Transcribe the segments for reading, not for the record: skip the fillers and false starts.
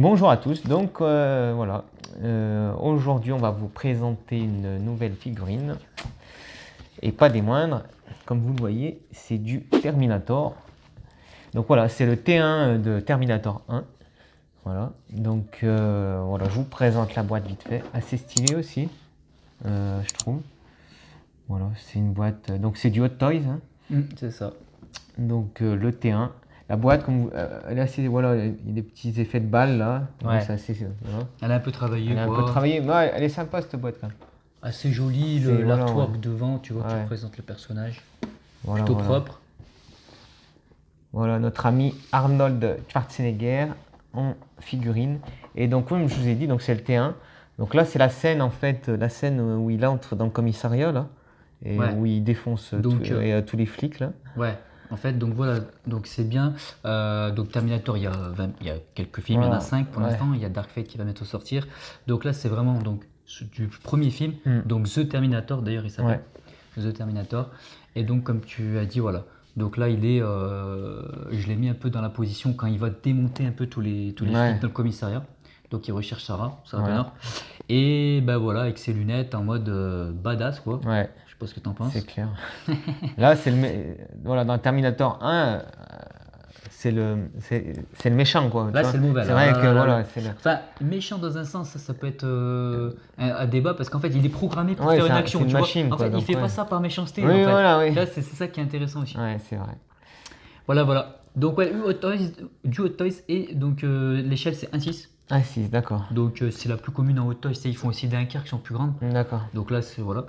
Bonjour à tous, donc voilà, aujourd'hui on va vous présenter une nouvelle figurine, et pas des moindres, comme vous le voyez, c'est du Terminator. Donc voilà, c'est le T1 de Terminator 1, voilà, donc voilà, je vous présente la boîte vite fait, assez stylée aussi, je trouve. Voilà, c'est une boîte, donc c'est du Hot Toys, hein. C'est ça. Donc le T1. La boîte, comme elle est assez, voilà, il y a des petits effets de balles là. Ouais. C'est assez, voilà. Elle a un peu travaillé, Elle est un peu quoi. travaillée. Ouais, elle est sympa cette boîte là. Assez jolie, C'est- voilà, l'artwork ouais. devant, tu vois, qui Ouais. représente le personnage. Voilà, Plutôt voilà. propre. Voilà notre ami Arnold Schwarzenegger en figurine. Et donc comme je vous ai dit, donc c'est le T1. Donc là c'est la scène en fait, la scène où il entre dans le commissariat là. Et Ouais. où il défonce Donc, tous les flics là. Ouais. En fait, donc voilà, donc c'est bien. Donc Terminator, il y a quelques films, il y en a Voilà. 5 pour Ouais. l'instant. Il y a Dark Fate qui va bientôt sortir. Donc là, c'est vraiment donc du premier film. Donc The Terminator, d'ailleurs, il s'appelle. The Terminator. Et donc, comme tu as dit, voilà. Donc là, je l'ai mis un peu dans la position quand il va démonter un peu tous les flics dans le commissariat. Donc il recherche Sarah Connor. Et ben voilà, avec ses lunettes en mode badass, quoi. Ouais. Je sais pas ce que t'en penses. C'est clair. Là, voilà, dans Terminator 1, c'est le méchant, quoi. Là, c'est le mauvais. C'est vrai que voilà, Enfin, méchant dans un sens, ça peut être un débat parce qu'en fait, il est programmé pour ouais, faire une action. c'est une Tu machine, vois. En quoi, fait, il donc, fait ouais. pas ça par méchanceté. Oui, en fait. voilà, oui. Là, c'est ça qui est intéressant aussi. Ouais, c'est vrai. Voilà. Donc, ouais, du Hot Toys et donc l'échelle, c'est 1,6. 1,6, d'accord. Donc, c'est la plus commune en Hot Toys. Ils font aussi des Dunkerque qui sont plus grandes. D'accord. Donc là, c'est voilà.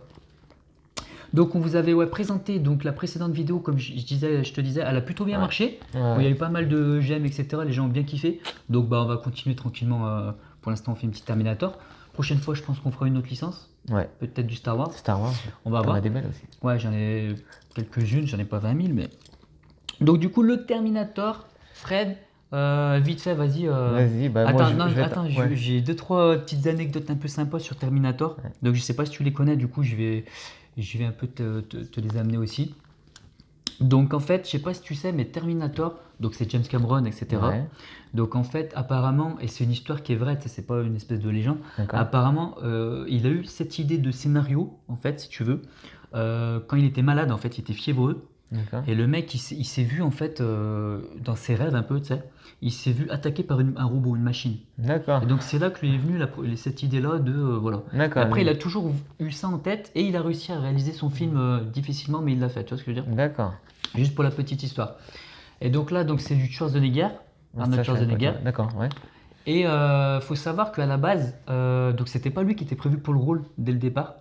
Donc on vous avait présenté donc la précédente vidéo, comme je te disais, elle a plutôt bien marché. Ouais. Bon, il y a eu pas mal de j'aime, etc. Les gens ont bien kiffé. Donc bah, on va continuer tranquillement. Pour l'instant, on fait une petite Terminator. Prochaine fois, je pense qu'on fera une autre licence. Ouais. Peut-être du Star Wars. Star Wars. On va voir. On a des belles aussi. Ouais, j'en ai quelques-unes, j'en ai pas 20 000, mais. Donc du coup, le Terminator, Fred, vite fait, vas-y. Vas-y, bah attends, moi, j'ai 2-3 petites anecdotes un peu sympas sur Terminator. Ouais. Donc je sais pas si tu les connais, du coup je vais un peu te les amener aussi. Donc en fait, je sais pas si tu sais, mais Terminator, donc c'est James Cameron, etc. Ouais. Donc en fait, apparemment, et c'est une histoire qui est vraie, c'est pas une espèce de légende. D'accord. Apparemment, il a eu cette idée de scénario, en fait, si tu veux, quand il était malade, en fait, il était fiévreux. D'accord. Et le mec, il s'est vu en fait dans ses rêves un peu, tu sais, il s'est vu attaqué par un robot, une machine. D'accord. Et donc c'est là que lui est venue cette idée-là de voilà. D'accord. Après, il a toujours eu ça en tête et il a réussi à réaliser son film difficilement, mais il l'a fait. Tu vois ce que je veux dire? D'accord. Juste pour la petite histoire. Et donc là, donc c'est du Schwarzenegger, Arnold Schwarzenegger. D'accord, ouais. Et faut savoir qu'à la base, donc c'était pas lui qui était prévu pour le rôle dès le départ.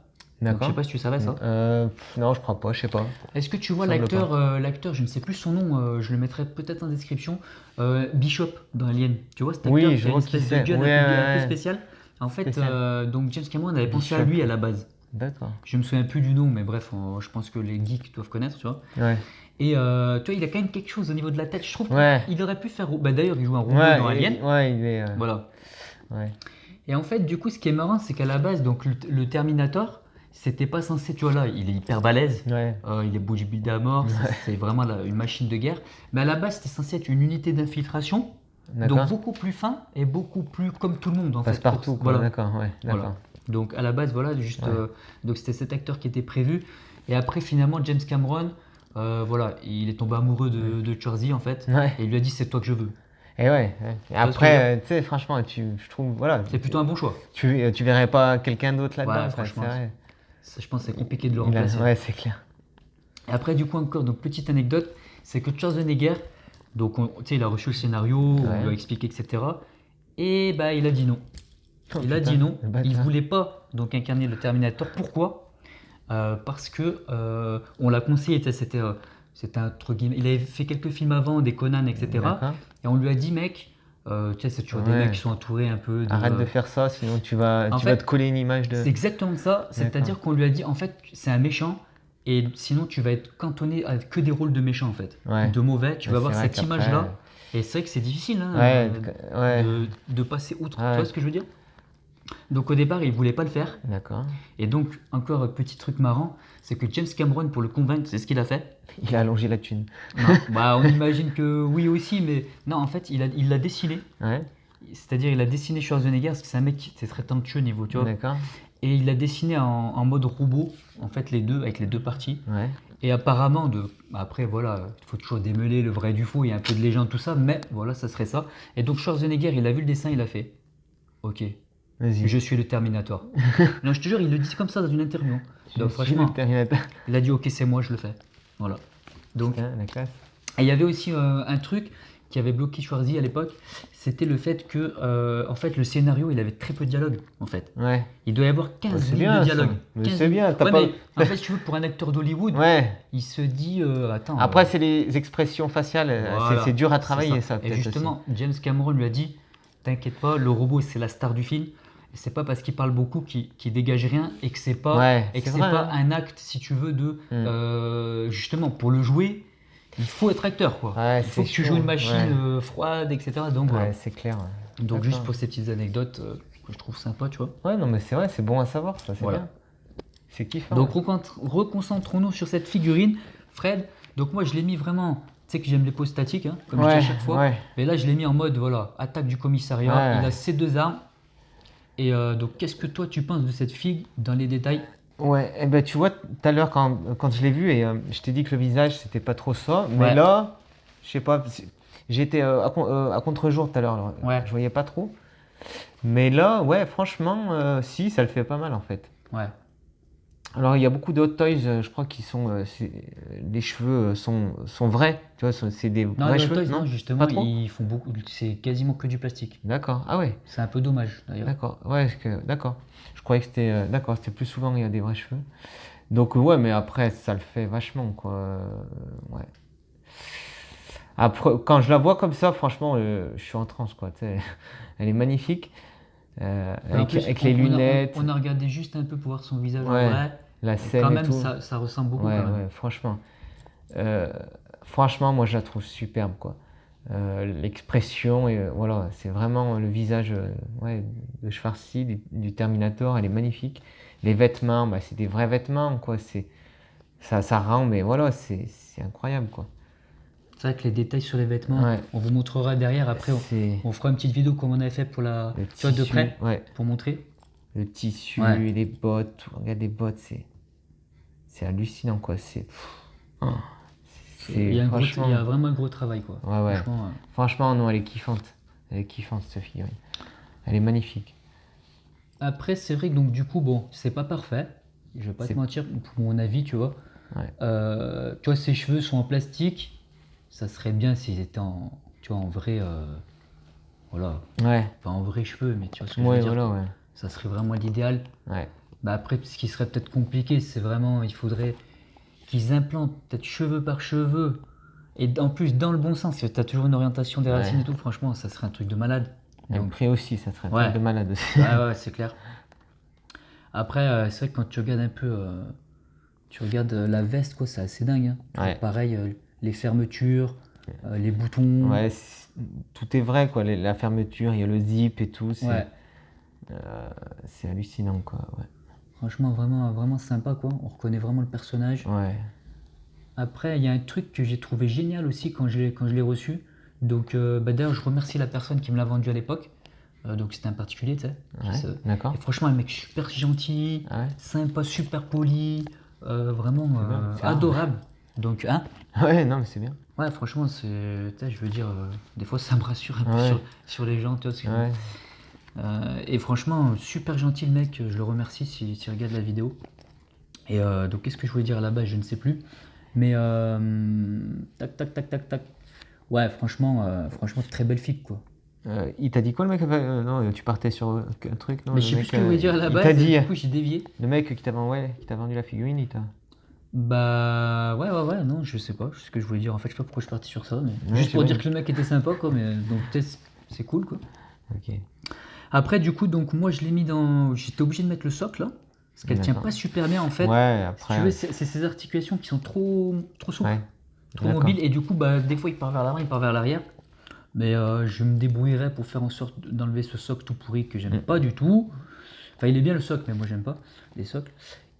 Donc, je sais pas si tu savais ça. Non, je crois pas, je sais pas. Est-ce que tu vois Semble l'acteur, je ne sais plus son nom, je le mettrai peut-être en description, Bishop dans Alien. Tu vois cet acteur Oui, qui je a vois une qui espèce de c'est. gueule Ouais, un peu ouais. spéciale. En fait, Spécial. donc James Cameron avait pensé à Bishop. lui à la base. D'accord. Je me souviens plus du nom, mais bref, je pense que les geeks doivent connaître, tu vois. Ouais. Et tu vois, il a quand même quelque chose au niveau de la tête. Je trouve Ouais. qu'il aurait pu faire. Bah, d'ailleurs, il joue un robot Ouais, dans Alien. il est. Voilà. Ouais. Et en fait, du coup, ce qui est marrant, c'est qu'à la base, donc le Terminator, c'était pas censé, tu vois là, il est hyper balèze, Ouais. il est bodybuildé à mort, c'est vraiment une machine de guerre. Mais à la base, c'était censé être une unité d'infiltration, D'accord. donc beaucoup plus fin et beaucoup plus comme tout le monde en Passe fait. partout, quoi. Voilà. D'accord, ouais. D'accord. Voilà. Donc à la base, voilà, juste, Ouais. donc c'était cet acteur qui était prévu. Et après, finalement, James Cameron, voilà, il est tombé amoureux de Schwarzy en fait, Ouais. et il lui a dit c'est toi que je veux. Et ouais. Et vois ce que je veux après, tu sais, franchement, je trouve, voilà. C'est plutôt un bon choix. Tu verrais pas quelqu'un d'autre là-dedans, Ouais, quoi, franchement, c'est vrai. Ça, je pense que c'est compliqué de le Il a- remplacer. Ouais, c'est clair. Et après, du coup, encore, donc petite anecdote, c'est que Schwarzenegger, donc tu sais, il a reçu le scénario, on lui a expliqué, etc. Et bah, il a dit non. Oh, Il a putain, dit non. le bâtard. Il voulait pas donc incarner le Terminator. Pourquoi? Parce que on l'a conseillé. Tu sais, c'était entre guillemets. Il avait fait quelques films avant, des Conan, etc. D'accord. Et on lui a dit, mec, tu sais, c'est toujours des Ouais. mecs qui sont entourés un peu de. Arrête de faire ça, sinon tu vas fait, te coller une image de. C'est exactement ça. C'est-à-dire qu'on lui a dit, en fait, c'est un méchant. Et sinon, tu vas être cantonné à que des rôles de méchants, en fait. Ouais. De mauvais. Tu Ouais, vas avoir c'est vrai cette qu'après, image-là. Et c'est vrai que c'est difficile hein, Ouais. de passer outre. Ouais. Tu vois ce que je veux dire? Donc au départ, il voulait pas le faire. D'accord. Et donc, encore un petit truc marrant, c'est que James Cameron, pour le convaincre, c'est ce qu'il a fait. Il a allongé la thune. Non, bah, on imagine que oui aussi, mais non, en fait, il l'a dessiné. Ouais. c'est-à-dire il a dessiné Schwarzenegger parce que c'est un mec qui était très talentueux au niveau, tu vois. D'accord. Et il a dessiné en mode robot, en fait, les deux, avec les deux parties. Ouais. Et apparemment, après, voilà, il faut toujours démêler le vrai du faux, il y a un peu de légende, tout ça, mais voilà, ça serait ça. Et donc Schwarzenegger, il a vu le dessin, il a fait ok, Vas-y. je suis le Terminator. Non, je te jure, il le dit comme ça dans une interview. Donc Je suis franchement, le Terminator. il a dit ok, c'est moi, je le fais. Voilà. Donc, Putain, la classe. et il y avait aussi un truc qui avait bloqué Schwarzy à l'époque, c'était le fait que, en fait, le scénario, il avait très peu de dialogue, en fait. Ouais. Il doit y avoir 15 c'est lignes bien, de ça. dialogue. Mais 15 c'est bien, t'as Ouais, pas- mais en fait, si tu veux, pour un acteur d'Hollywood, Ouais. il se dit, attends. Après, c'est les expressions faciales. Voilà, C'est dur à c'est travailler, ça, Et peut-être justement, James Cameron lui a dit, t'inquiète pas, le robot, c'est la star du film. Et c'est pas parce qu'il parle beaucoup qu'il dégage rien et que c'est pas, Ouais, et que c'est c'est vrai, pas hein. un acte, si tu veux, justement, pour le jouer, il faut être acteur, quoi. Ouais, Il faut que c'est tu chaud, joues une machine ouais. froide, etc. Donc Ouais, voilà. c'est clair. Ouais. Donc D'accord. juste pour ces petites anecdotes que je trouve sympa, tu vois. Ouais, non, mais c'est vrai, c'est bon à savoir, ça, c'est Voilà. bien. C'est kiffant. Donc reconcentrons-nous sur cette figurine, Fred. Donc moi je l'ai mis vraiment, tu sais que j'aime les poses statiques, hein, comme je dis à chaque fois. Ouais. Mais là je l'ai mis en mode voilà, attaque du commissariat. Ouais. Il a ses deux armes. Et donc qu'est-ce que toi tu penses de cette figue dans les détails? Ouais, et ben tu vois, tout à l'heure, quand je l'ai vu, et je t'ai dit que le visage, c'était pas trop ça, mais Ouais. là, je sais pas, j'étais à contre-jour tout à l'heure, alors, Ouais. je voyais pas trop. Mais là, ouais, franchement, si, ça le fait pas mal en fait. Ouais. Alors, il y a beaucoup de Hot Toys, je crois, qui sont. Les cheveux sont vrais, tu vois, c'est des Non, vrais les cheveux, Hot Toys, non? non, justement, Pas trop? ils font beaucoup. C'est quasiment que du plastique. D'accord, ah ouais, C'est un peu dommage d'ailleurs. d'accord, ouais, d'accord. Je croyais que c'était. D'accord, c'était plus souvent il y a des vrais cheveux. Donc, ouais, mais après, ça le fait vachement, quoi. Ouais. Après, quand je la vois comme ça, franchement, je suis en transe, quoi. Tu sais. Elle est magnifique. En Avec, plus, avec les on a- lunettes, on a regardé juste un peu pour voir son visage en Ouais. vrai. la Et scène quand et même, tout. ça ressemble beaucoup Ouais, quand même. ouais, franchement. Franchement, moi, je la trouve superbe, quoi. L'expression, et voilà, c'est vraiment le visage ouais, de Schwarzy, du Terminator, elle est magnifique. Les vêtements, bah, c'est des vrais vêtements, quoi. Ça rend, mais voilà, c'est incroyable, quoi. C'est vrai que les détails sur les vêtements, Ouais. on vous montrera derrière. Après, C'est on fera une petite vidéo comme on avait fait pour la le tu vois, de tissu, près ouais, pour montrer. le tissu, Ouais. les bottes, tout. Regarde les bottes, c'est hallucinant, quoi. Oh, Il y a franchement, il y a vraiment un gros travail, quoi. Ouais, ouais. Franchement, Franchement, non, elle est kiffante. Elle est kiffante, cette figurine. Elle est magnifique. Après, c'est vrai que donc du coup, bon, c'est pas parfait. Je vais pas te C'est- mentir, pour mon avis, tu vois. Ouais. Tu vois, ses cheveux sont en plastique. Ça serait bien s'ils étaient tu vois, en vrai, voilà, Ouais, pas en vrai cheveux, mais tu vois ce que je ouais, veux dire. voilà, ouais. Ça serait vraiment l'idéal. Ouais. Bah après, ce qui serait peut-être compliqué, c'est vraiment, il faudrait qu'ils implantent peut-être cheveux par cheveux. Et en plus, dans le bon sens, tu as toujours une orientation des racines Ouais. et tout, franchement, ça serait un truc de malade. Et le Donc, prix aussi, ça serait un Ouais. truc de malade aussi. ouais, c'est clair. Après, c'est vrai que quand tu regardes un peu, tu regardes la veste, quoi, c'est assez dingue, hein. Toujours Ouais. pareil, les fermetures, les boutons. Ouais, tout est vrai, quoi. La fermeture, il y a le zip et tout. Ouais. C'est hallucinant, quoi. Ouais. Franchement, vraiment, vraiment sympa, quoi. On reconnaît vraiment le personnage. Ouais. Après, il y a un truc que j'ai trouvé génial aussi quand je l'ai reçu. Donc, d'ailleurs, je remercie la personne qui me l'a vendu à l'époque. Donc, c'était un particulier, tu sais. Ouais, d'accord. Et franchement, un mec super gentil, Ah ouais. sympa, super poli, vraiment bien, c'est rare. adorable. Donc, hein, Ouais, non, mais c'est bien. ouais, franchement, tu sais, je veux dire, des fois, ça me rassure un peu Ouais. sur les gens, tu vois. Ouais. Et franchement, super gentil le mec, je le remercie s'il regarde la vidéo. Et donc, qu'est-ce que je voulais dire là-bas, je ne sais plus. Mais tac, tac, tac, tac, tac. Ouais, franchement, très belle fille, quoi. Il t'a dit quoi, le mec? Non, tu partais sur un truc, non? Mais Le je sais plus mec, ce que je voulais dire à la il base, t'a et dit, du coup, j'ai dévié. le mec qui t'a vendu la figurine, il t'a. Bah, ouais, non, je sais pas ce que je voulais dire. En fait, je sais pas pourquoi je suis parti sur ça, mais Ouais, juste c'est pour vrai. dire que le mec était sympa, quoi. Mais donc, peut-être, c'est cool, quoi. Ok. Après, du coup, donc, moi, je l'ai mis dans. J'étais obligé de mettre le socle, là. Parce qu'elle tient D'accord. pas super bien, en fait. Ouais, Si après. tu veux, c'est ces articulations qui sont trop souples. Ouais. Trop D'accord. mobile, et du coup bah, des fois il part vers l'avant, il part vers l'arrière, mais je me débrouillerai pour faire en sorte d'enlever ce socle tout pourri que j'aime pas du tout. Enfin, il est bien le socle, mais moi j'aime pas les socles.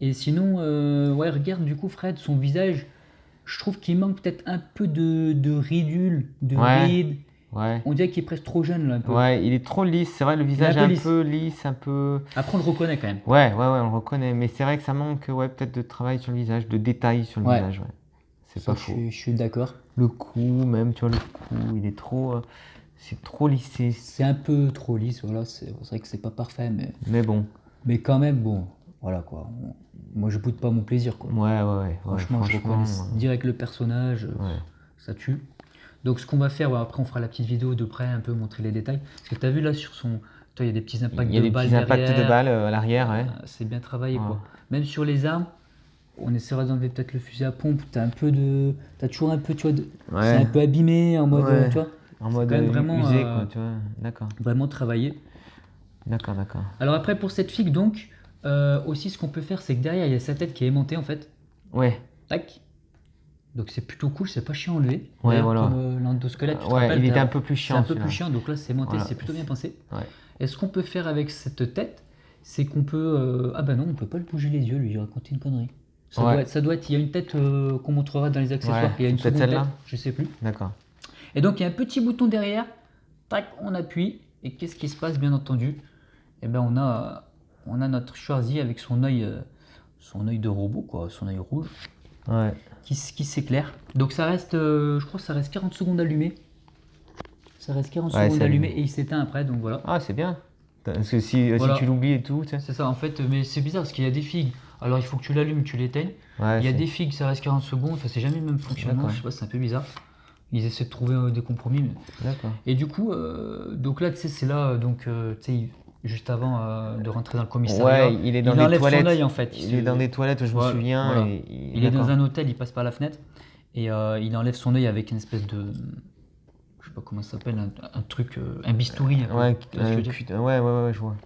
Et sinon, ouais, regarde du coup Fred, son visage, je trouve qu'il manque peut-être un peu de ridules, de Ouais. rides, Ouais. On dirait qu'il est presque trop jeune là un peu. Ouais, il est trop lisse. C'est vrai, le visage est un peu lisse, un peu. Après, on le reconnaît quand même. Ouais, on le reconnaît. Mais c'est vrai que ça manque, peut-être de travail sur le visage, de détails sur le visage. Ouais. C'est pas faux. Je suis d'accord. Le cou, même, tu vois, le cou, il est trop. C'est trop lissé. C'est un peu trop lisse, voilà. C'est vrai que c'est pas parfait, mais bon. Mais quand même, bon, voilà quoi. Moi, je boude pas mon plaisir, quoi. Ouais. Franchement, je reconnais direct le personnage, ça tue. Donc, ce qu'on va faire, après, on fera la petite vidéo de près, un peu montrer les détails. Parce que tu as vu là sur son. Toi, il y a des petits impacts de balles. Il y a des petits impacts de balles à l'arrière, ouais. C'est bien travaillé, quoi. Même sur les armes. On essaiera d'enlever peut-être le fusil à pompe. T'as toujours un peu, tu vois, c'est un peu abîmé en mode, tu vois. En mode quand même vraiment usé, quoi, tu vois. D'accord. Vraiment travaillé. D'accord. Alors après, pour cette figue, donc, aussi, ce qu'on peut faire, c'est que derrière, il y a sa tête qui est aimantée, en fait. Ouais. Tac. Donc c'est plutôt cool, c'est pas chiant à enlever. Ouais, voilà. Comme l'endosquelette, tu te rappelles, il était un peu plus chiant. C'est un peu plus chiant, donc là, c'est aimanté, c'est plutôt bien pensé. Ouais. Et ce qu'on peut faire avec cette tête, c'est qu'on peut... Ah bah non, on peut pas le bouger les yeux, lui, j'ai raconté une connerie. Ça doit être, il y a une tête qu'on montrera dans les accessoires, il y a une seconde tête, je sais plus. D'accord. Et donc il y a un petit bouton derrière, tac, on appuie, et qu'est-ce qui se passe bien entendu? Eh ben on a notre Schwarzy avec son œil de robot, quoi, son œil rouge, qui s'éclaire. Donc ça reste, je crois que ça reste 40 secondes allumé. Ça reste 40 secondes allumé et il s'éteint après, donc voilà. Ah, c'est bien. Parce que si tu l'oublies et tout, tu sais. C'est ça, en fait, mais c'est bizarre parce qu'il y a des figues. Alors il faut que tu l'allumes, tu l'éteignes. Il y a des figues, ça reste 40 secondes, enfin c'est jamais le même fonctionnement, je sais pas, c'est un peu bizarre. Ils essaient de trouver des compromis. Mais... D'accord. Et du coup, donc là, tu sais, c'est là, donc, tu sais, juste avant de rentrer dans le commissariat. Ouais, il est dans des toilettes. Son œil, en fait. Il est dans des toilettes, je me souviens. Voilà. Et il est dans un hôtel, il passe par la fenêtre. Et il enlève son œil avec une espèce de... Je sais pas comment ça s'appelle, un truc, un bistouri. Ouais, je vois.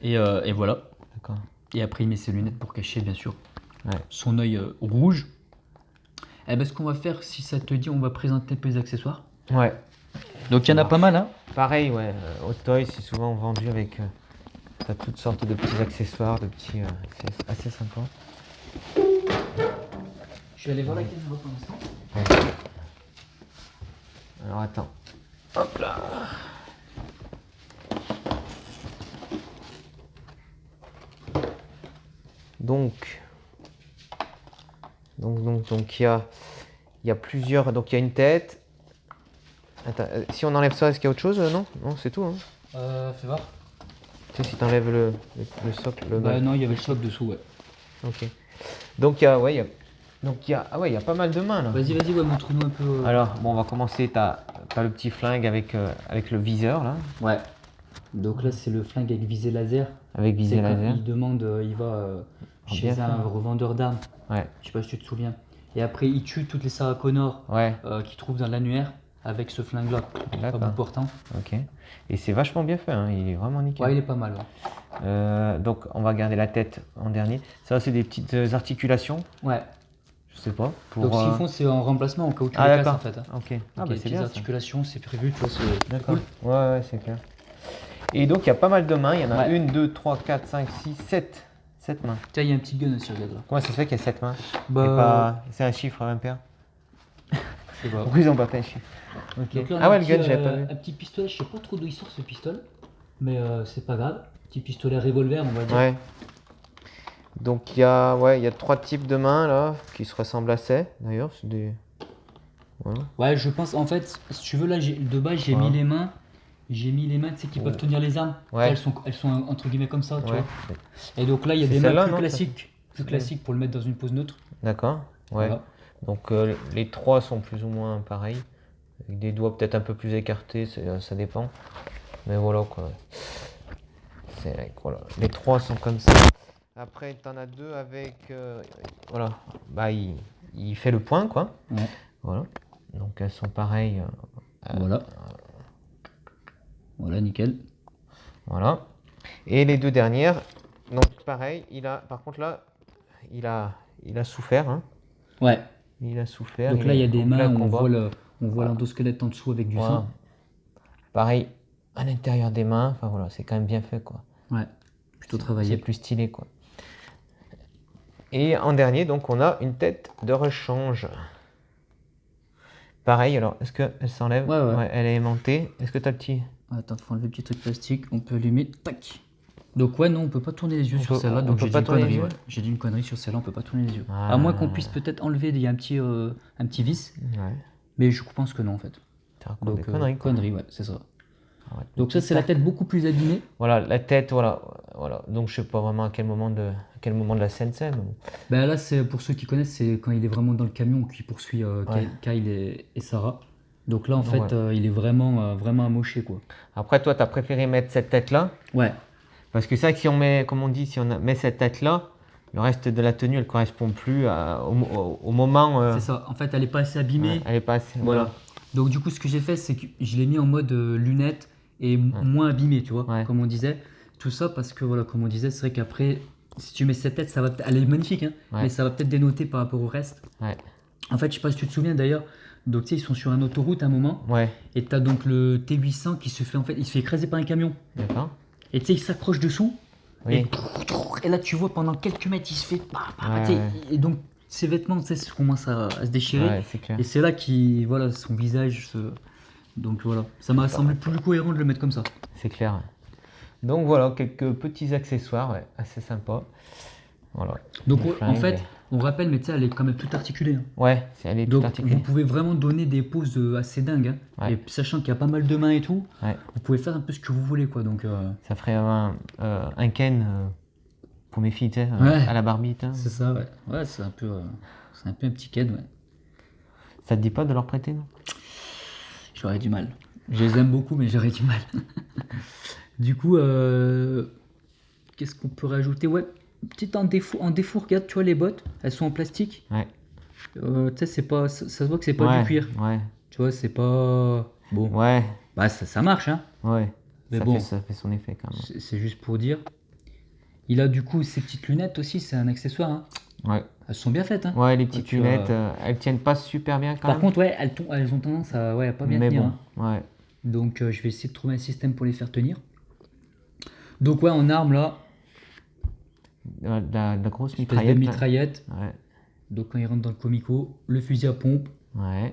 Et voilà. D'accord. Et après, il met ses lunettes pour cacher, bien sûr, son œil rouge. Et ben, ce qu'on va faire, si ça te dit, on va présenter un peu les accessoires. Ouais. Donc, il y en a pas mal, hein. Pareil, Hot Toys, c'est souvent vendu avec toutes sortes de petits accessoires, c'est assez sympa. Je vais aller voir la caméra pour l'instant. Alors, attends. Hop là. Donc il y a plusieurs. Donc il y a une tête. Attends, si on enlève ça, est-ce qu'il y a autre chose? Non, c'est tout. Hein. Fais voir. Tu sais, si tu enlèves le socle. Non, il y avait le socle dessous, ouais. Ok. Donc il y a pas mal de mains là. Vas-y, montre-nous un peu. Alors, bon, on va commencer. T'as le petit flingue avec le viseur là. Ouais. Donc là, c'est le flingue avec visée laser. Avec visée laser. Il va chez un revendeur d'armes. Ouais. Je sais pas si tu te souviens. Et après, il tue toutes les Sarah Connor qu'il trouve dans l'annuaire avec ce flingue-là, à bout portant. Ok. Et c'est vachement bien fait, hein. Il est vraiment nickel. Ouais, il est pas mal. Ouais. Donc, on va garder la tête en dernier. Ça, c'est des petites articulations. Ouais. Je sais pas. Donc, ce qu'ils font, c'est en remplacement en cas où tu les casses, en fait. Ok. C'est bien. Articulations, c'est prévu, tu vois, c'est d'accord. Cool. Ouais, c'est clair. Et donc, il y a pas mal de mains. Il y en a 1, 2, 3, 4, 5, 6, 7. 7 mains. Tiens, il y a un petit gun aussi, regarde là. Comment ça se fait qu'il y a 7 mains? C'est un chiffre impair? Je sais pas. Pourquoi ils ont pas fait un chiffre? Okay. Là, le gun, j'avais pas vu. Un petit pistolet, je sais pas trop d'où il sort ce pistolet, mais c'est pas grave. Petit pistolet revolver, on va dire. Ouais. Donc il y a 3 types de mains là qui se ressemblent assez. D'ailleurs, c'est des. Voilà. Ouais, je pense en fait, si tu veux là, de base j'ai mis les mains. J'ai mis les mains, tu sais, qui peuvent tenir les armes. Ouais. Elles sont entre guillemets comme ça, tu vois. Et donc là, il y a des mains plus classiques pour le mettre dans une pose neutre. D'accord. Ouais. Voilà. Donc les 3 sont plus ou moins pareils. Avec des doigts peut-être un peu plus écartés, ça dépend. Mais voilà quoi. Voilà. Les 3 sont comme ça. Après, tu en as 2 avec. Voilà. Bah, il fait le point quoi. Ouais. Voilà. Donc elles sont pareilles. Voilà. Voilà, nickel. Voilà. Et les 2 dernières, donc pareil, par contre là, il a souffert. Hein. Ouais. Il a souffert. Donc là, il y a des mains où on voit l'endosquelette en dessous avec du sang. Pareil, à l'intérieur des mains, enfin voilà, c'est quand même bien fait quoi. Ouais, plutôt travaillé. C'est plus stylé quoi. Et en dernier, donc on a une tête de rechange. Pareil, alors, est-ce qu'elle s'enlève? Ouais. Elle est aimantée. Est-ce que t'as le petit... Attends, faut enlever le petit truc plastique, on peut allumer, tac. Donc ouais, non, on peut pas tourner les yeux sur celle-là, donc peut j'ai dit pas une tourner les connerie, yeux ouais. J'ai dit une connerie sur celle-là, on peut pas tourner les yeux. Ah. À moins qu'on puisse peut-être enlever, il y a un petit vis, Ouais. mais je pense que non en fait. T'as raconté des Donc conneries, quoi. connerie, ouais, c'est ça. Ah ouais. Donc ça, c'est la tête beaucoup plus abîmée. Voilà, la tête, voilà. Donc je sais pas vraiment à quel moment de la scène c'est. Mais bon. Ben là, c'est pour ceux qui connaissent, c'est quand il est vraiment dans le camion qui poursuit Ouais. Kyle et Sarah. Donc là, en fait, voilà. il est vraiment amoché, quoi. Après, toi, t'as préféré mettre cette tête-là. Ouais, Parce que c'est vrai que si on met, comme on dit, si on met cette tête-là, le reste de la tenue, elle correspond plus au moment. c'est ça. En fait, elle est pas assez abîmée. Ouais, elle est pas assez. Voilà. Donc du coup, ce que j'ai fait, c'est que je l'ai mis en mode lunettes et moins abîmé, tu vois, Ouais. comme on disait. Tout ça parce que, voilà, comme on disait, c'est vrai qu'après, si tu mets cette tête, ça va elle est magnifique, hein, Ouais. mais ça va peut-être dénoter par rapport au reste. Ouais. En fait, je sais pas si tu te souviens d'ailleurs, donc tu sais, ils sont sur une autoroute à un moment, Ouais. et tu as donc le T800 qui se fait, en fait, il se fait écraser par un camion. D'accord. Et tu sais, il s'accroche dessous, Oui. et là, tu vois, pendant quelques mètres, il se fait... Ouais, tu sais, ouais. et donc, ses vêtements, tu sais, commencent à se déchirer. Ouais, c'est clair. Et c'est là qu'il, voilà, son visage se... Donc voilà, ça m'a semblé plus cohérent de le mettre comme ça. C'est clair. Donc voilà, quelques petits accessoires, ouais, assez sympas. Voilà. Donc Les en flingues, fait, on rappelle, mais tu sais, elle est quand même toute articulée, hein. Ouais, elle est toute Donc articulée. vous pouvez vraiment donner des poses assez dingues, hein. Ouais. Et sachant qu'il y a pas mal de mains et tout, Ouais. vous pouvez faire un peu ce que vous voulez, quoi. Donc Ça ferait un Ken pour mes filles, tu sais, Ouais. à la Barbie. tu sais. c'est ça, ouais. Ouais, c'est un peu un petit Ken, ouais. Ça te dit pas de leur prêter, non? J'aurais du mal. Je les aime beaucoup, mais j'aurais du mal. Du coup, qu'est-ce qu'on peut rajouter? Ouais, petite en défaut, regarde, tu vois les bottes, elles sont en plastique. Ouais. Tu sais, c'est pas, ça se voit que c'est pas Ouais, du cuir. Ouais. Tu vois, c'est pas... Bon, Ouais. bah ça marche, hein. Ouais. Mais ça, bon. ça fait son effet quand même. C'est juste pour dire. Il a du coup ses petites lunettes aussi, c'est un accessoire, hein. Ouais. Elles sont bien faites, hein. Ouais, les petites tu lunettes, elles tiennent pas super bien quand Par même. contre, ouais, elles ont tendance à pas bien Mais tenir, bon, hein. ouais. Donc je vais essayer de trouver un système pour les faire tenir. Donc ouais, en arme là, La grosse espèce de mitraillette. là. mitraillette. Ouais. Donc quand il rentre dans le comico, le fusil à pompe, Ouais.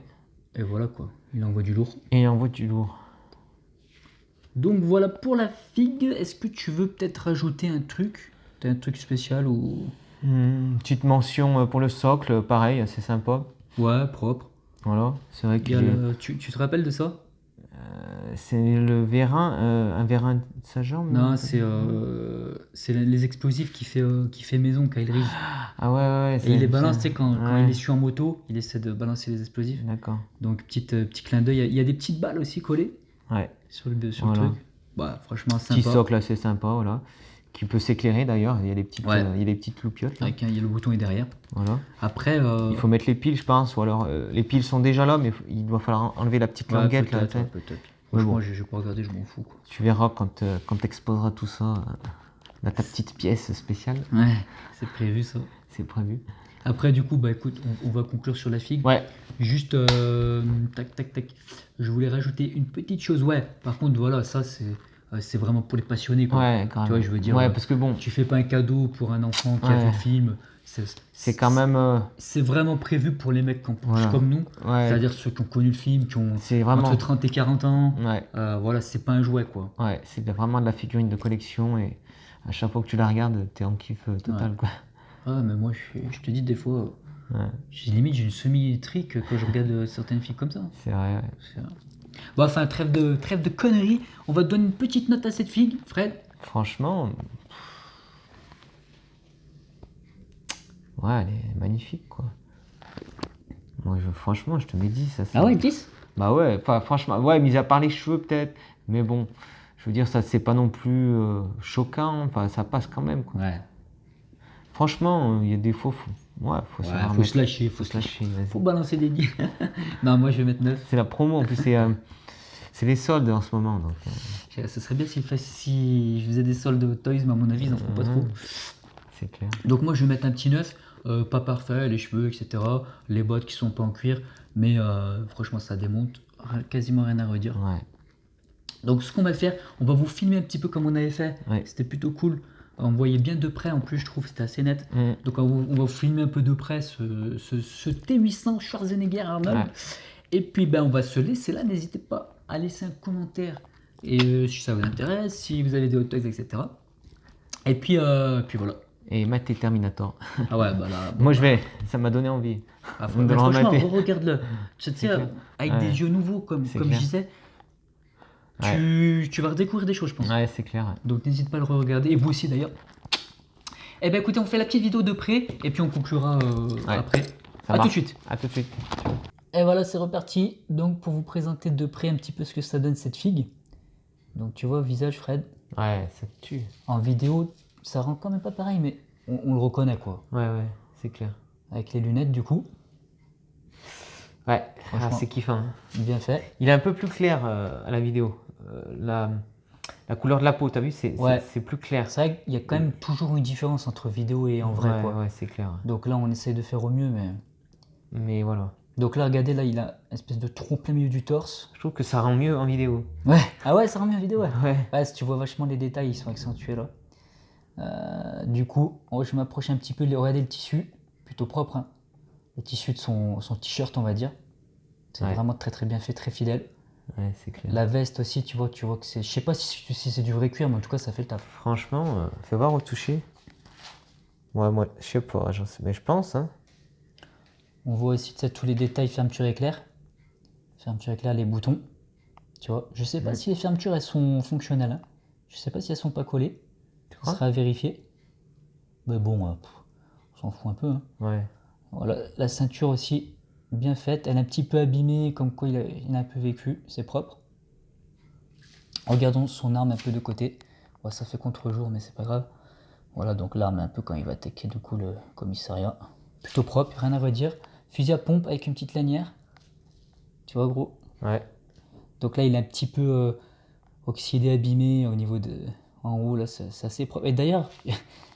et voilà quoi, il envoie du lourd. Et il envoie du lourd. Donc voilà pour la figue. Est-ce que tu veux peut-être rajouter un truc? T'as un truc spécial ou... Petite mention pour le socle, pareil, assez sympa. Ouais, propre. Voilà, c'est vrai Il y a que tu te rappelles de ça? c'est le vérin, un vérin de sa jambe. Non, c'est les explosifs qui fait maison, Kyle Reese. Ah ouais, Et il les balance, tu sais, quand ouais. il est sur en moto, il essaie de balancer les explosifs. D'accord. Donc, petit clin d'œil. Il y a des petites balles aussi collées Ouais. sur le Voilà. truc. Bah, franchement, Petit sympa. socle assez sympa, voilà. Qui peut s'éclairer d'ailleurs. Il y a des petites, Ouais. il y a des petites loupiottes là. Avec le bouton est derrière. Voilà. Après, Il faut mettre les piles, je pense, ou alors les piles sont déjà là, mais il doit falloir enlever la petite ouais, languette là. peut-être, tu sais. ouais, peut-être. Mais Franchement, bon. j'ai pas regardé, je m'en fous, quoi. Tu verras quand t'exposeras tout ça dans ta petite pièce spéciale. Ouais, c'est prévu ça. C'est prévu. Après, du coup, bah écoute, on va conclure sur la figue. Ouais. Juste, tac. Je voulais rajouter une petite chose. Ouais, par contre, voilà, ça, c'est vraiment pour les passionnés, quoi. Ouais, quand même. Tu vois, je veux dire, Ouais, parce que bon, tu fais pas un cadeau pour un enfant qui a Ouais. vu le film. c'est quand même. C'est vraiment prévu pour les mecs Voilà. comme nous. Ouais. C'est-à-dire ceux qui ont connu le film, qui ont C'est vraiment. entre 30 et 40 ans. Ouais. Voilà, c'est pas un jouet, quoi. Ouais, c'est vraiment de la figurine de collection et à chaque fois que tu la regardes, t'es en kiff total, quoi. Ah, mais moi, je te dis, des fois, Ouais, limite, j'ai une semi-trique quand je regarde certaines filles comme ça. c'est vrai, ouais. C'est vrai. Bon, enfin, trêve de conneries. On va te donner une petite note à cette figue, Fred. Franchement. Ouais, elle est magnifique, quoi. Moi, franchement, je te mets 10. Ça, Ah ouais, 10? Bah ouais, enfin, franchement, ouais, mis à part les cheveux, peut-être. Mais bon, je veux dire, ça, c'est pas non plus choquant. Enfin, ça passe quand même, quoi. Ouais. Franchement, il y a des fois, faut savoir faut mettre- se lâcher, faut se lâcher, vas-y. Faut balancer des 10. Non, moi, je vais mettre 9. C'est la promo, en plus, c'est les soldes en ce moment. Donc, Ce serait bien si je faisais des soldes Toys, mais à mon avis, ils en font pas trop. c'est clair. Donc moi je vais mettre un petit 9, pas parfait, les cheveux, etc. Les bottes qui sont pas en cuir, mais franchement ça démonte, quasiment rien à redire. Ouais. Donc ce qu'on va faire, on va vous filmer un petit peu comme on avait fait, Ouais. c'était plutôt cool. On voyait bien de près en plus, je trouve, c'était assez net. Mm. Donc on va vous filmer un peu de près ce T800 Schwarzenegger Arnold. Ouais. Et puis ben, on va se laisser là. N'hésitez pas à laisser un commentaire et si ça vous intéresse, si vous avez des hot dogs, etc. Et puis voilà. Et mater Terminator. Ah ouais, bah là. Moi, ça m'a donné envie. Ah, de le franchement, remater. regarde-le. Tu sais, clair. avec Ouais. des yeux nouveaux, comme je clair. disais, Ouais. tu vas redécouvrir des choses, je pense. Ouais, c'est clair. Donc n'hésite pas à le regarder. Et vous aussi d'ailleurs. Eh ben écoutez, on fait la petite vidéo de près et puis on conclura après. À tout de suite. À tout de suite. Et voilà, c'est reparti. Donc pour vous présenter de près un petit peu ce que ça donne cette figue. Donc tu vois, visage Fred. Ouais, ça tue. En vidéo, ça rend quand même pas pareil, mais on le reconnaît quoi. Ouais, c'est clair. Avec les lunettes du coup. Ouais, c'est kiffant. Bien fait. Il est un peu plus clair à la vidéo. La couleur de la peau, t'as vu, c'est plus clair. C'est vrai qu'il y a quand même toujours une différence entre vidéo et en vrai quoi. Ouais, c'est clair. Donc là, on essaye de faire au mieux, mais... Mais voilà. Donc là, regardez, là, il a une espèce de trou plein milieu du torse. Je trouve que ça rend mieux en vidéo. Ouais. Ah ouais, ça rend mieux en vidéo, ouais. Ouais. Si tu vois vachement les détails, ils sont accentués là. Du coup, je m'approche un petit peu, regardez le tissu, plutôt propre. Hein. Le tissu de son t-shirt, on va dire. C'est vraiment très très bien fait, très fidèle. Ouais, c'est clair. La veste aussi, tu vois que c'est... Je sais pas si c'est du vrai cuir, mais en tout cas, ça fait le taf. Franchement, fais voir au toucher. Ouais, moi, je sais pas, mais je pense. Hein. On voit aussi tous les détails fermeture éclair. Fermeture éclair, les boutons. Tu vois, je sais pas si les fermetures elles sont fonctionnelles. Hein. Je sais pas si elles sont pas collées. Ce sera à vérifier. Mais bon, on s'en fout un peu. Hein. Ouais. Voilà, la ceinture aussi, bien faite. Elle est un petit peu abîmée, comme quoi il a un peu vécu. C'est propre. Regardons son arme un peu de côté. Ouais, ça fait contre-jour, mais c'est pas grave. Voilà, donc l'arme un peu quand il va attaquer du coup le commissariat. Plutôt propre, rien à redire. Fusil à pompe avec une petite lanière. Tu vois, gros? Ouais. Donc là, il est un petit peu oxydé, abîmé au niveau de... En haut, là, c'est assez propre. Et d'ailleurs,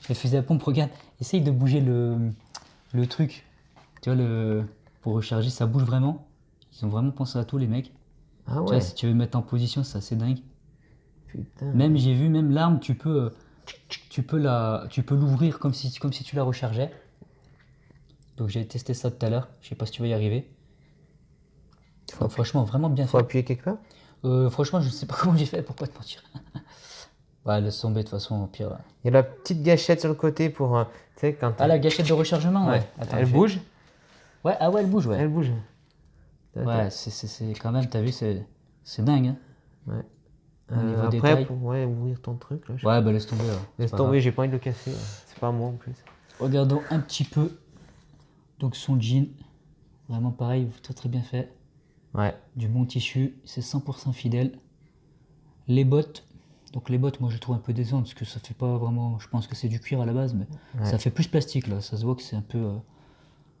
le fusil à pompe, regarde, essaye de bouger le truc. Tu vois, pour recharger, ça bouge vraiment. Ils ont vraiment pensé à tout, les mecs. Ah tu vois, si tu veux mettre en position, c'est assez dingue. Putain. Même, j'ai vu, même l'arme, tu peux l'ouvrir comme si tu la rechargeais. Donc j'ai testé ça tout à l'heure. Je sais pas si tu vas y arriver. Franchement, vraiment bien fait. Faut appuyer quelque part? Franchement, je sais pas comment j'ai fait, pour pas te mentir. Ouais, laisse tomber de toute façon, au pire. Il y a la petite gâchette sur le côté pour. Tu sais, quand. Ah, la gâchette de rechargement, ouais. Attends, elle bouge? Ouais, ah ouais, elle bouge, ouais. Elle bouge. Ouais, c'est quand même, t'as vu, c'est dingue. Hein. Ouais. Au niveau Après, détail. pour ouvrir ton truc. Là, ouais, bah laisse tomber. Laisse tomber, j'ai pas envie de le casser. C'est pas à moi en plus. Regardons un petit peu. Donc son jean, vraiment pareil, très très bien fait. Ouais. Du bon tissu, c'est 100% fidèle. Les bottes, donc les bottes, moi je trouve un peu décevantes parce que ça fait pas vraiment. Je pense que c'est du cuir à la base, mais ça fait plus plastique là. Ça se voit que c'est un peu.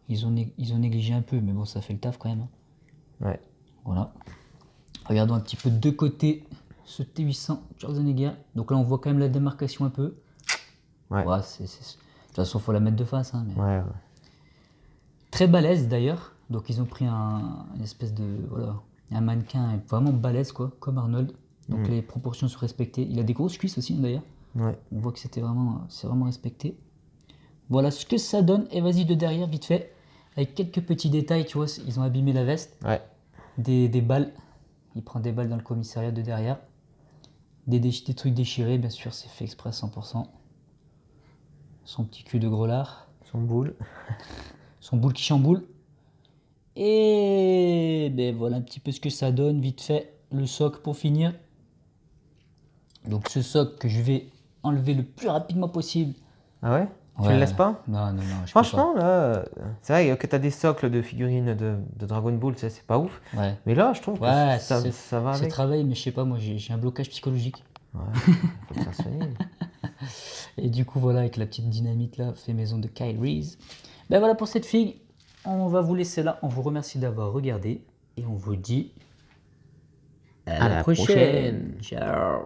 Ils ont négligé un peu, mais bon, ça fait le taf quand même. Ouais. Voilà. Regardons un petit peu de côté ce T800 Schwarzenegger. Donc là, on voit quand même la démarcation un peu. Ouais. De toute façon, faut la mettre de face. Hein, mais... Ouais. Très balèze d'ailleurs. Donc ils ont pris une espèce de un mannequin vraiment balèze quoi, comme Arnold. Donc les proportions sont respectées. Il a des grosses cuisses aussi d'ailleurs. Ouais. On voit que c'est vraiment respecté. Voilà ce que ça donne. Et vas-y de derrière vite fait, avec quelques petits détails. Tu vois, ils ont abîmé la veste. Ouais. Des balles. Il prend des balles dans le commissariat de derrière. Des trucs déchirés, bien sûr, c'est fait exprès à 100%. Son petit cul de gros lard. Son boule. Son boule qui chamboule. Et ben voilà un petit peu ce que ça donne, vite fait. Le soc pour finir. Donc ce soc que je vais enlever le plus rapidement possible. Ah ouais? Tu le laisses pas? Non. Franchement, là, c'est vrai que tu as des socles de figurines de Dragon Ball, c'est pas ouf. Ouais. Mais là, je trouve que ça va c'est avec. travail, mais je sais pas, moi j'ai un blocage psychologique. Ouais, faut le faire soigner. Et du coup, voilà, avec la petite dynamite là, fait maison de Kyle Reese. Ben voilà pour cette figue. On va vous laisser là. On vous remercie d'avoir regardé. Et on vous dit à la prochaine. Ciao.